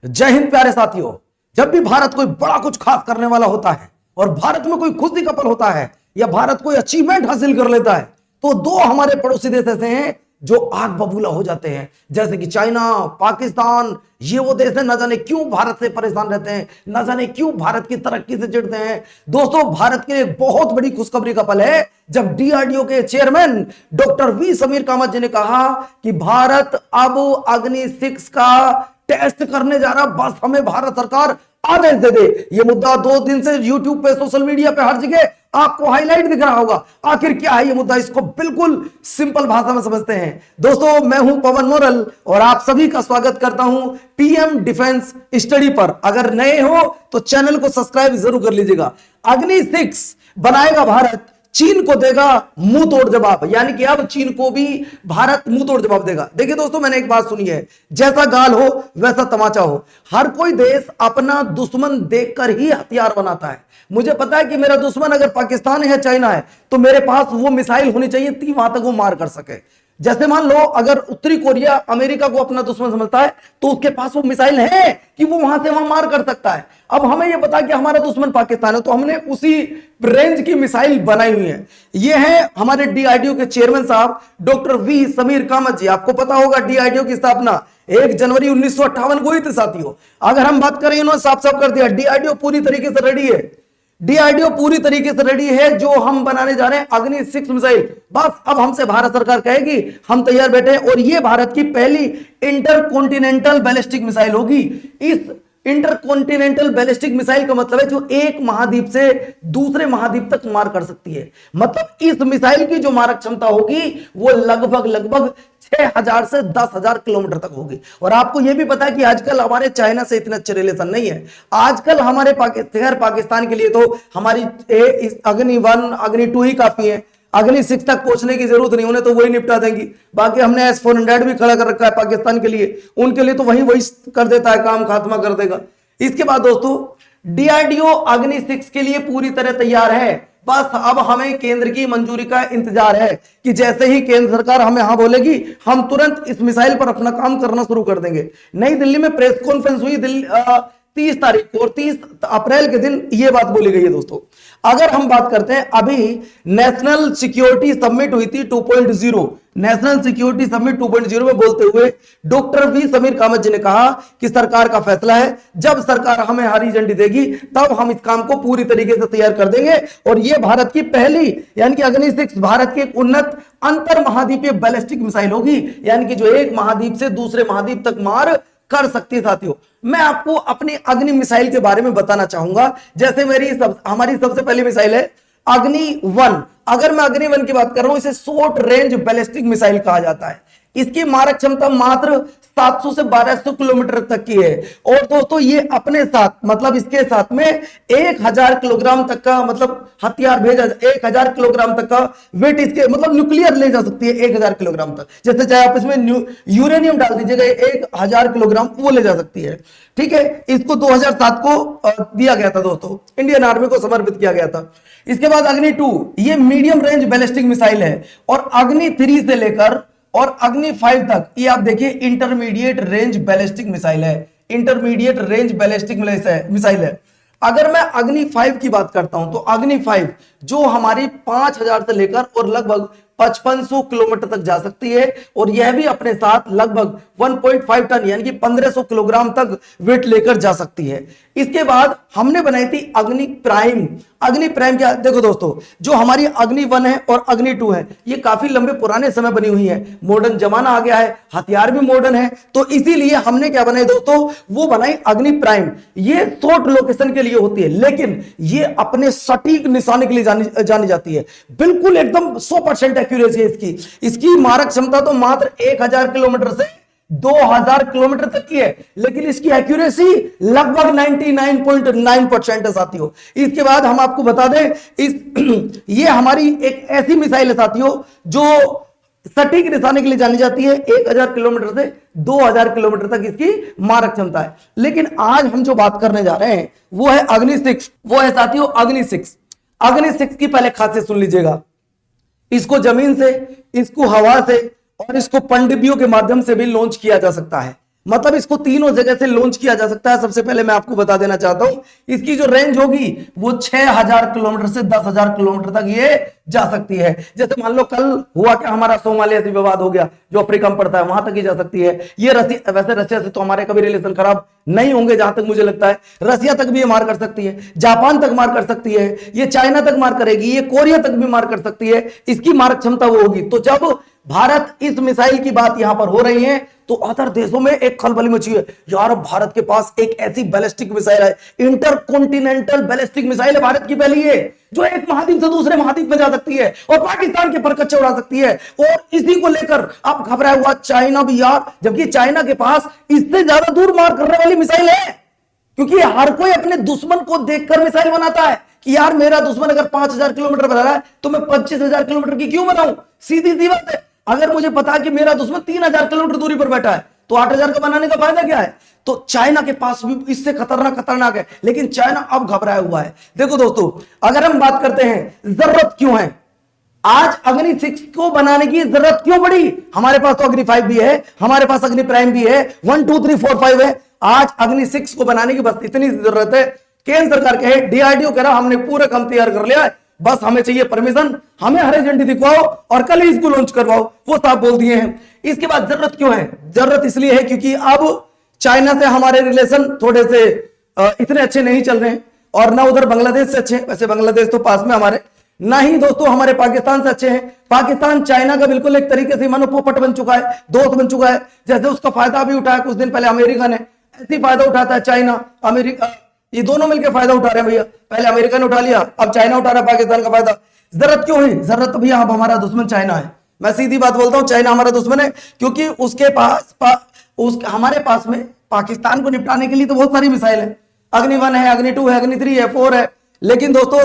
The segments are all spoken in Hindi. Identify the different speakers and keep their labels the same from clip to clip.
Speaker 1: जय हिंद प्यारे साथियों। जब भी भारत कोई बड़ा कुछ खास करने वाला होता है और भारत में कोई खुशी का पल होता है या भारत कोई अचीवमेंट हासिल कर लेता है तो दो हमारे पड़ोसी देश ऐसे हैं जो आग बबूला हो जाते हैं, जैसे कि चाइना, पाकिस्तान। ये वो देश है न जाने क्यों भारत से परेशान रहते हैं, न जाने क्यों भारत की तरक्की से चिढ़ते हैं। दोस्तों, भारत के एक बहुत बड़ी खुशखबरी का पल है जब डीआरडीओ के chairman doctor V Sameer Kamat ji ने कहा कि भारत अब अग्नि 6 का टेस्ट करने जा रहा, बस हमें भारत सरकार आदेश दे दे। ये मुद्दा 2 दिन से यूट्यूब पे, सोशल मीडिया पे, हर जगह आपको हाईलाइट दिख रहा होगा। आखिर क्या है ये मुद्दा, इसको बिल्कुल सिंपल भाषा में समझते हैं। दोस्तों, मैं हूं पवन मोरल और आप सभी का स्वागत करता हूं पीएम डिफेंस स्टडी पर। अगर नए हो तो चैनल को सब्सक्राइब जरूर कर लीजिएगा। अग्नि 6 बनाएगा भारत, चीन को देगा मुंह तोड़ जवाब, यानी कि अब चीन को भी भारत मुंह तोड़ जवाब देगा। देखिए दोस्तों, मैंने एक बात सुनी है, जैसा गाल हो वैसा तमाचा हो। हर कोई देश अपना दुश्मन देखकर ही हथियार बनाता है। मुझे पता है कि मेरा दुश्मन अगर पाकिस्तान है, चाइना है, तो मेरे पास वो मिसाइल होनी चाहिए कि वहां तक वो मार कर सके। जैसे मान लो अगर उत्तरी कोरिया अमेरिका को अपना दुश्मन समझता है तो उसके पास वो मिसाइल है कि वो वहां से वहां मार कर सकता है। अब हमें ये पता कि हमारा दुश्मन पाकिस्तान है तो हमने उसी रेंज की मिसाइल बनाई हुई है। ये है हमारे डीआरडीओ के चेयरमैन साहब डॉक्टर वी समीर कामत जी। आपको पता होगा डीआरडीओ की स्थापना 1 जनवरी 1958 को हुई थी साथियों। अगर हम बात करें, इन्होंने साफ साफ कर दिया डीआरडीओ पूरी तरीके से रेडी है। डीआरडीओ पूरी तरीके से रेडी है। जो हम बनाने जा रहे हैं अग्नि 6 मिसाइल, बस अब हमसे भारत सरकार कहेगी हम तैयार बैठे हैं। और ये भारत की पहली इंटरकॉन्टिनेंटल बैलिस्टिक मिसाइल होगी। इस इंटरकॉन्टिनेंटल बैलिस्टिक मिसाइल का मतलब है जो एक महाद्वीप से दूसरे महाद्वीप तक मार कर सकती है। मतलब इस मिसाइल की जो मारक क्षमता होगी वो लगभग 6000 से 10,000 किलोमीटर तक होगी। और आपको यह भी पता है कि आजकल हमारे चाइना से इतना अच्छे रिलेशन नहीं है। आजकल हमारे पाकिस्तान के लिए तो हमारी अग्नि 1, अग्नि 2 ही काफी है। अग्नि 6 तक पहुंचने की जरूरत नहीं, उन्हें तो वही निपटा देंगी। बाकी हमने S-400 भी खड़ा कर रखा है पाकिस्तान के लिए, उनके लिए तो वही कर देता है, काम खात्मा कर देगा। इसके बाद दोस्तों, डीआरडीओ अग्नि 6 के लिए पूरी तरह तैयार है। बस अब हमें केंद्र की मंजूरी का इंतजार है कि जैसे ही केंद्र सरकार हमें हाँ बोलेगी हम तुरंत इस मिसाइल पर अपना काम करना शुरू कर देंगे। नई दिल्ली में प्रेस कॉन्फ्रेंस हुई 30 तारीख को और 30 अप्रैल के दिन यह बात बोली गई है। दोस्तों, अगर हम बात करते हैं, अभी नेशनल सिक्योरिटी समिट हुई थी 2.0, नेशनल सिक्योरिटी समिट 2.0 में बोलते हुए डॉक्टर वी समीर कामत जी ने कहा कि सरकार का फैसला है, जब सरकार हमें हरी झंडी देगी तब हम इस काम को पूरी तरीके से तैयार कर देंगे। और यह भारत की पहली यानी कि अग्नि 6 भारत की एक उन्नत अंतर महाद्वीपीय बैलिस्टिक मिसाइल होगी, यानी कि जो एक महाद्वीप से दूसरे महाद्वीप तक मार कर सकती है। साथियों, मैं आपको अपनी अग्नि मिसाइल के बारे में बताना चाहूंगा। जैसे हमारी सबसे पहली मिसाइल है अग्नि 1। अगर मैं अग्नि 1 की बात कर रहा हूं, इसे शॉर्ट रेंज बैलिस्टिक मिसाइल कहा जाता है। इसकी मारक क्षमता मात्र 700 से 1200 किलोमीटर तक की है। और दोस्तों, ये अपने साथ मतलब इसके साथ में 1000 किलोग्राम तक का मतलब हथियार भेजा, 1000 किलोग्राम तक का वेट इसके मतलब न्यूक्लियर ले जा सकती है 1000 किलोग्राम तक। जैसे चाहे आप इसमें यूरेनियम डाल दीजिएगा 1000 किलोग्राम वो ले जा सकती है। ठीक है, इसको 2007 को दिया गया था दोस्तों, इंडियन आर्मी को समर्पित किया गया था। इसके बाद अग्नि 2, ये मीडियम रेंज बैलिस्टिक मिसाइल है। और अग्नि 3 से लेकर और अग्नि 5 तक ये आप देखिए इंटरमीडिएट रेंज बैलिस्टिक मिसाइल है। इंटरमीडिएट रेंज बैलिस्टिक मिसाइल है। अगर मैं अग्नि 5 की बात करता हूं तो अग्नि 5 जो हमारी 5000 से लेकर और लगभग 5500 किलोमीटर तक जा सकती है। और यह भी अपने साथ लगभग 1.5 टन यानी कि 1500 किलोग्राम तक वेट लेकर जा सकती है। इसके बाद हमने बनाई थी अग्नि प्राइम। अग्नि प्राइम क्या, देखो दोस्तों, जो हमारी अग्नि 1 है और अग्नि 2 है ये काफी लंबे पुराने समय बनी हुई है। मॉडर्न जमाना आ गया है, हथियार भी मॉडर्न है, तो इसीलिए हमने क्या बनाई दोस्तों, वो बनाई अग्नि प्राइम। ये शॉर्ट लोकेशन के लिए होती है, लेकिन ये अपने सटीक निशाने के लिए जानी जाती है। बिल्कुल एकदम 100% एक्यूरेसी है इसकी मारक क्षमता तो मात्र 1000 किलोमीटर से 2000 किलोमीटर तक की है, लेकिन इसकी एक्यूरेसी लगभग 99.9% है साथियों। इसके बाद हम आपको बता दें ये हमारी एक ऐसी मिसाइल है साथियों जो सटीक निशाने के लिए जानी जाती है। 1000 किलोमीटर से 2000 किलोमीटर तक इसकी मारक क्षमता है। लेकिन आज हम जो बात करने जा रहे हैं वो है अग्नि 6, वो है साथियों अग्नि 6। अग्नि 6 की पहले खासियत सुन लीजिएगा। इसको जमीन से, इसको हवा से और इसको पनडुब्बियों के माध्यम से भी लॉन्च किया जा सकता है। मतलब इसको तीनों जगह से लॉन्च किया जा सकता है। सबसे पहले मैं आपको बता देना चाहता हूं, इसकी जो रेंज होगी वो 6000 किलोमीटर से 10,000 किलोमीटर तक ये जा सकती है। जैसे मान लो कल हुआ कि हमारा सोमालिया से विवाद हो गया, जो अफ्रीका में पड़ता है, वहां तक ही जा सकती है ये। वैसे रशिया से तो हमारे कभी रिलेशन खराब नहीं होंगे जहां तक मुझे लगता है। रशिया तक भी ये मार कर सकती है, जापान तक मार कर सकती है, ये चाइना तक मार करेगी, ये कोरिया तक भी मार कर सकती है। इसकी मारक क्षमता वो होगी। तो जब भारत इस मिसाइल की बात यहां पर हो रही है तो अदर देशों में एक खलबली मची है। यार भारत के पास एक ऐसी बैलिस्टिक मिसाइल है, इंटरकॉन्टिनेंटल बैलिस्टिक मिसाइल है भारत की पहली है, जो एक महाद्वीप से दूसरे महाद्वीप में जा सकती है और पाकिस्तान के परकच्चे उड़ा सकती है। और इसी को लेकर अब घबराया हुआ चाइना भी यार, जबकि चाइना के पास इससे ज्यादा दूर मार करने वाली मिसाइल है। क्योंकि हर कोई अपने दुश्मन को देखकर मिसाइल बनाता है कि यार मेरा दुश्मन अगर 5000 किलोमीटर बना रहा है तो मैं 25,000 किलोमीटर की क्यों बनाऊं। सीधी सी बात है। अगर मुझे पता है कि मेरा दुश्मन 3000 किलोमीटर दूरी पर बैठा है तो 8000 का बनाने का फायदा क्या है। तो चाइना के पास भी इससे खतरनाक है, लेकिन चाइना अब घबराया हुआ है। देखो दोस्तों, अगर हम बात करते हैं जरूरत क्यों है, आज अग्नि 6 को बनाने की जरूरत क्यों पड़ी। हमारे पास तो अग्नि 5 भी है, हमारे पास अग्नि प्राइम भी है, 1 2 3 4 5 है। आज अग्नि 6 को बनाने की बस इतनी जरूरत है। केंद्र सरकार कहे, डीआरडीओ कह रहा हमने पूरा काम तैयार कर लिया है, बस हमें चाहिए परमिशन, हमें हरी झंडी दिखवाओ और कल ही इसको लॉन्च करवाओ। वो साहब बोल दिए हैं। इसके बाद जरूरत क्यों है, जरूरत इसलिए है क्योंकि अब चाइना से हमारे रिलेशन थोड़े से इतने अच्छे नहीं चल रहे हैं, और ना उधर बांग्लादेश से अच्छे हैं। वैसे बांग्लादेश तो पास में हमारे, ना ही दोस्तों हमारे पाकिस्तान से अच्छे हैं। पाकिस्तान चाइना का बिल्कुल एक तरीके से मानो पोपट बन चुका है, दोस्त बन चुका है। जैसे उसका फायदा भी उठाया कुछ दिन पहले अमेरिका ने, ऐसी फायदा उठाता है चाइना अमेरिका, ये दोनों मिलकर फायदा उठा रहे हैं भैया। पहले अमेरिका ने उठा लिया, अब चाइना उठा रहा है पाकिस्तान का फायदा। जरूरत क्यों है, जरूरत तो भैया अब हमारा दुश्मन चाइना है। मैं सीधी बात बोलता हूं, चाइना हमारा दुश्मन है, क्योंकि उसके पास हमारे पास में पाकिस्तान को निपटाने के लिए तो बहुत सारी मिसाइल है। अग्नि 1 है, अग्नि 2 है, अग्नि 3 है, 4 है। लेकिन दोस्तों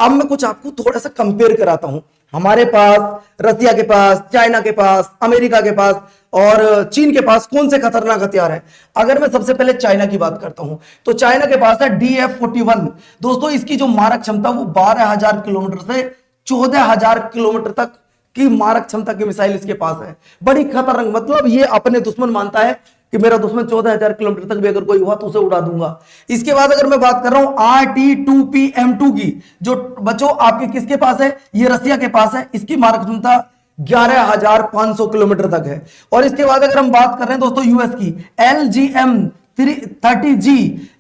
Speaker 1: अब मैं कुछ आपको थोड़ा सा कंपेयर कराता हूं। हमारे पास, रसिया के पास, चाइना के पास, अमेरिका के पास और चीन के पास कौन से खतरनाक हथियार है। अगर मैं सबसे पहले चाइना की बात करता हूं तो चाइना के पास है DF-41। दोस्तों इसकी जो मारक क्षमता वो 12,000 किलोमीटर से 14,000 किलोमीटर तक की मारक क्षमता की मिसाइल इसके पास है। बड़ी खतरनाक, मतलब ये अपने दुश्मन मानता है कि मेरा दुश्मन 14,000 किलोमीटर तक भी अगर कोई हुआ तो उसे उड़ा दूंगा। इसके बाद अगर मैं बात कर रहा हूं RT-2PM2 की, जो बच्चों आपके किसके पास है, ये रसिया के पास है। इसकी मारक क्षमता 11,500 किलोमीटर तक है। और इसके बाद अगर हम बात कर रहे हैं दोस्तों यूएस की LGM-30G,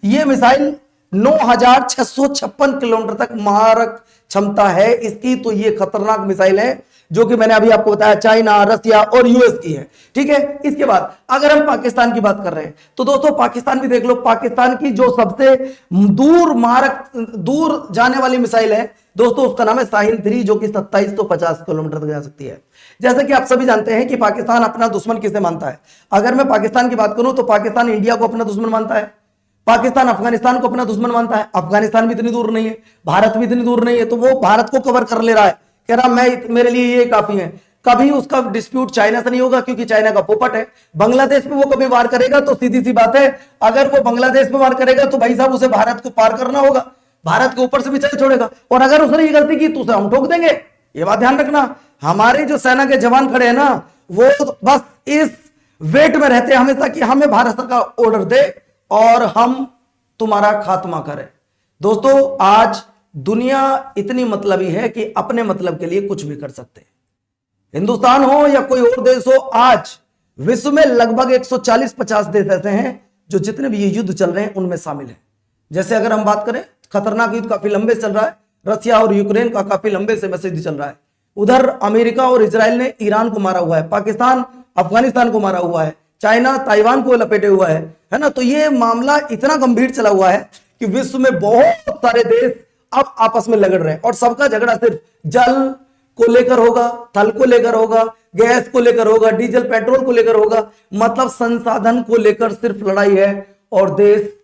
Speaker 1: ये मिसाइल 9,656 किलोमीटर तक मारक क्षमता है इसकी। तो ये खतरनाक मिसाइल है जो कि मैंने अभी आपको बताया चाइना, रसिया और यूएस की है। ठीक है। इसके बाद अगर हम पाकिस्तान की बात कर रहे हैं तो दोस्तों पाकिस्तान भी देख लो। पाकिस्तान की जो सबसे दूर जाने वाली मिसाइल है दोस्तों, उसका नाम है शाहीन-3, जो कि 2750 किलोमीटर तक जा सकती है। जैसे कि आप सभी जानते हैं कि पाकिस्तान अपना दुश्मन किसे मानता है। अगर मैं पाकिस्तान की बात करूं तो पाकिस्तान इंडिया को अपना दुश्मन मानता है, पाकिस्तान अफगानिस्तान को अपना दुश्मन मानता है। अफगानिस्तान भी इतनी दूर नहीं है, भारत भी इतनी दूर नहीं है, तो वो भारत को कवर कर ले रहा है, कह रहा मेरे लिए ये काफी है। कभी उसका डिस्प्यूट चाइना से नहीं होगा क्योंकि चाइना का पोपट है। बांग्लादेश पे वो कभी वार करेगा तो सीधी सी बात है, अगर वो बांग्लादेश पे वार करेगा तो भाई साहब उसे भारत को पार करना होगा, भारत के ऊपर से भी चल छोड़ेगा। और अगर उसने ये गलती की तो उसे हम ठोक देंगे। ये बात ध्यान रखना। हमारे जो सेना के जवान खड़े हैं ना, वो बस इस वेट में रहते हैं हमेशा कि हमें भारत सरकार ऑर्डर दे और हम तुम्हारा खात्मा करें। दोस्तों आज दुनिया इतनी मतलबी है कि अपने मतलब के लिए कुछ भी कर सकते हैं। हिंदुस्तान हो या कोई और देश हो, आज विश्व में लगभग 140-50 देश ऐसे हैं जो जितने भी ये युद्ध चल रहे हैं उनमें शामिल हैं। जैसे अगर हम बात करें, खतरनाक युद्ध काफी लंबे चल रहा है, रसिया और यूक्रेन का काफी लंबे से युद्ध चल रहा है। उधर अमेरिका और इजराइल ने ईरान को मारा हुआ है, पाकिस्तान अफगानिस्तान को मारा हुआ है, चाइना ताइवान को लपेटे हुआ है ना। तो ये मामला इतना गंभीर चला हुआ है कि विश्व में बहुत सारे देश अब आपस में लगड़ रहे हैं और सबका झगड़ा सिर्फ जल को लेकर होगा, थल को लेकर होगा, गैस को लेकर होगा, डीजल पेट्रोल को लेकर होगा। मतलब संसाधन को लेकर सिर्फ लड़ाई है और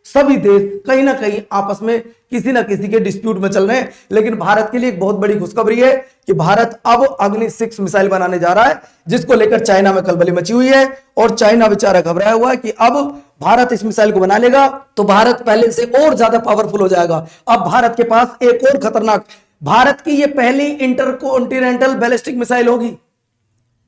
Speaker 1: सभी देश कहीं ना कहीं आपस में किसी ना किसी के डिस्प्यूट में चल रहे हैं। लेकिन भारत के लिए एक बहुत बड़ी खुशखबरी है कि भारत अब अग्नि 6 मिसाइल बनाने जा रहा है, जिसको लेकर चाइना में खलबली मची हुई है और चाइना बेचारा घबराया हुआ है कि अब भारत इस मिसाइल को बना लेगा तो भारत पहले से और ज्यादा पावरफुल हो जाएगा। अब भारत के पास एक और खतरनाक, भारत की यह पहली इंटरकॉन्टिनेंटल बैलिस्टिक मिसाइल होगी।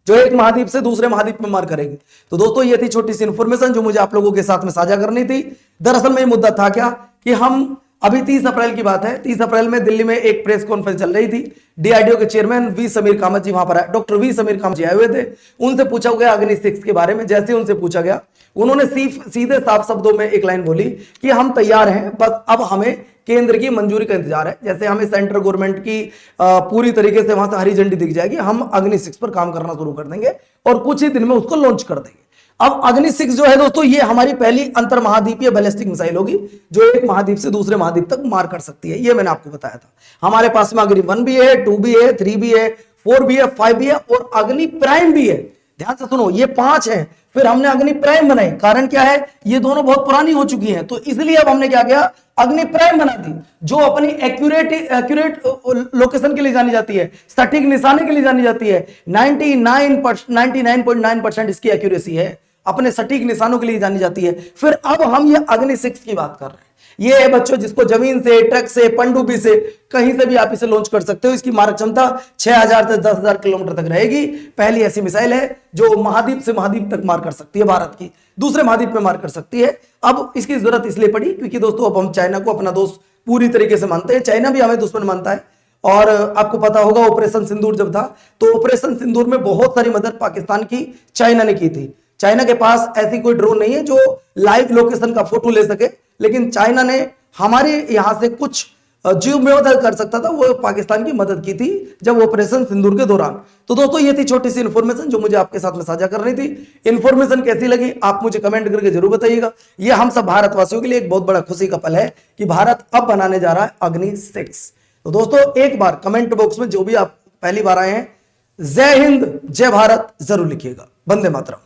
Speaker 1: जो एक महाद्वीप से दूसरे महाद्वीप में मार करेगी। तो दोस्तों ये थी छोटी सी इंफॉर्मेशन जो मुझे आप लोगों के साथ में साझा करनी थी। दरअसल में ये मुद्दा था क्या कि हम अभी 30 अप्रैल की बात है, 30 अप्रैल में दिल्ली में एक प्रेस कॉन्फ्रेंस चल रही थी। डीआरडीओ के चेयरमैन वी समीर कामत जी वहां पर आए, डॉक्टर वी समीर कामत जी आए हुए थे। उनसे पूछा गया अग्नि 6 के बारे में। जैसे उनसे पूछा गया, उन्होंने सीधे साफ शब्दों में एक लाइन बोली कि हम तैयार हैं, बस अब हमें केंद्र की मंजूरी का इंतजार है। जैसे हमें सेंट्रल गवर्नमेंट की पूरी तरीके से वहां से हरी झंडी दिख जाएगी, हम अग्नि 6 पर काम करना शुरू कर देंगे और कुछ ही दिन में उसको लॉन्च कर देंगे। अब अग्नि 6 जो है दोस्तों, ये हमारी पहली अंतर महाद्वीपीय बैलिस्टिक मिसाइल होगी जो एक महाद्वीप से दूसरे महाद्वीप तक मार कर सकती है। ये मैंने आपको बताया था। हमारे पास में अग्नि 1 भी है, 2 भी है, 3 भी है, 4 भी है, 5 भी है और अग्नि प्राइम भी है। ध्यान से सुनो, ये 5 है। फिर हमने अग्नि प्राइम बनाई। कारण क्या है, ये दोनों बहुत पुरानी हो चुकी हैं, तो इसलिए अब हमने क्या किया, अग्नि प्राइम बना दी, जो अपनी एक्यूरेट लोकेशन के लिए जानी जाती है, सटीक निशाने के लिए जानी जाती है। 99.9% इसकी एक्यूरेसी है, अपने सटीक निशानों के लिए जानी जाती है। फिर अब हम ये अग्नि 6 की बात कर रहे हैं। ये है बच्चों जिसको जमीन से, ट्रक से, पनडुब्बी से, कहीं से भी आप इसे लॉन्च कर सकते हो। इसकी मारक क्षमता 6000 से 10000 किलोमीटर तक रहेगी। पहली ऐसी मिसाइल है जो महाद्वीप से महाद्वीप तक मार कर सकती है, भारत की दूसरे महाद्वीप में मार कर सकती है। अब इसकी जरूरत इसलिए पड़ी क्योंकि दोस्तों अब हम चाइना को अपना दोस्त पूरी तरीके से मानते हैं, चाइना भी हमें दुश्मन मानता है। और आपको पता होगा ऑपरेशन सिंदूर जब था, तो ऑपरेशन सिंदूर में बहुत सारी मदद पाकिस्तान की चाइना ने की थी। चाइना के पास ऐसी कोई ड्रोन नहीं है जो लाइव लोकेशन का फोटो ले सके, लेकिन चाइना ने हमारे यहां से कुछ जो मदद कर सकता था वो पाकिस्तान की मदद की थी जब ऑपरेशन सिंदूर के दौरान। तो दोस्तों ये थी छोटी सी इंफॉर्मेशन जो मुझे आपके साथ में साझा करनी थी। इंफॉर्मेशन कैसी लगी आप मुझे कमेंट करके जरूर बताइएगा। ये हम सब भारतवासियों के लिए एक बहुत बड़ा खुशी का पल है कि भारत अब बनाने जा रहा है अग्नि 6। तो दोस्तों एक बार कमेंट बॉक्स में जो भी आप पहली बार आए हैं, जय हिंद जय भारत जरूर लिखिएगा। वंदे मातरम।